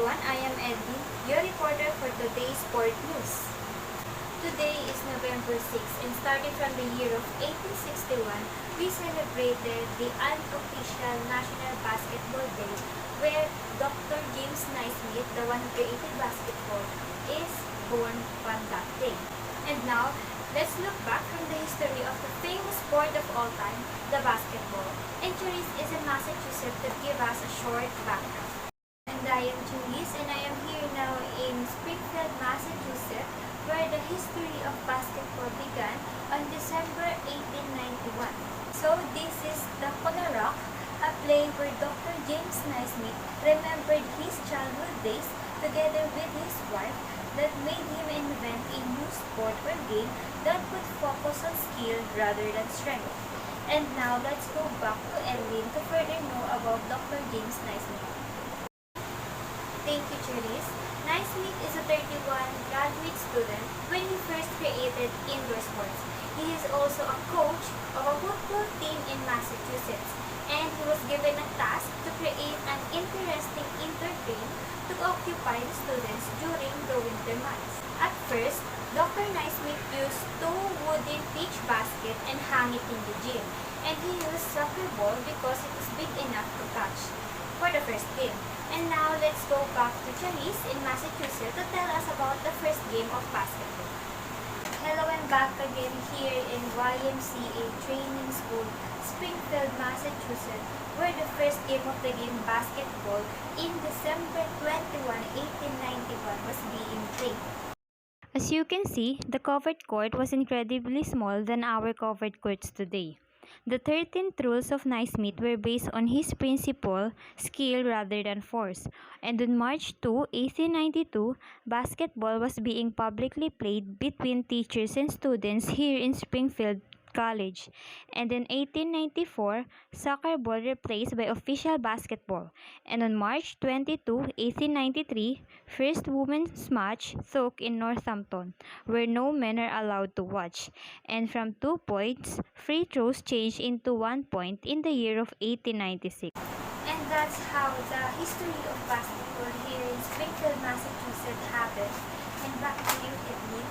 everyone, I am Edwin, your reporter for today's sport news. Today is November 6, and starting from the year of 1861, we celebrated the unofficial National Basketball Day, where Dr. James Naismith, the one who created basketball, is born on that day. And now, let's look back from the history of the famous sport of all time, the basketball. And Charis is in Massachusetts to give us a short background. And I am Charis, and I am here now in Springfield, Massachusetts, where the history of basketball began on December 1891. So this is the Rock, a play where Dr. James Naismith remembered his childhood days together with his wife that made him invent a new sport or game that would focus on skill rather than strength. And now let's go back to Edwin to further know about Dr. James Naismith. Thank you, Charis. Naismith is a 31 graduate student when he first created indoor sports. He is also a coach of a football team in Massachusetts, and he was given a task to create an interesting indoor game to occupy the students during the winter months. At first, Dr. Naismith used two wooden beach baskets and hung it in the gym, and he used soccer ball because it was big enough to catch for the first game. And now let's go back to Charis in Massachusetts to tell us about the first game of basketball. Hello, and back again here in YMCA Training School, Springfield, Massachusetts, where the first game of the game basketball in December 21, 1891 was being played. As you can see, the covered court was incredibly small than our covered courts today. The 13th rules of Naismith were based on his principle, skill rather than force. And on March 2, 1892, basketball was being publicly played between teachers and students here in Springfield College. And in 1894, soccer ball replaced by official basketball. And on March 22, 1893, first women's match took in Northampton, where no men are allowed to watch. And from 2 points, free throws changed into 1 point in the year of 1896. And that's how the history of basketball here in Springfield, Massachusetts happened. And back to you, Edwin.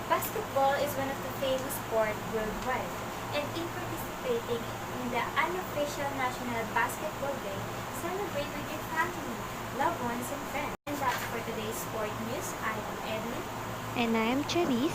Basketball is one of the famous sports worldwide, and in participating in the unofficial National Basketball Day, celebrate with your family, loved ones, and friends. And that's for today's sport news. I am Edwin. And I am Charis.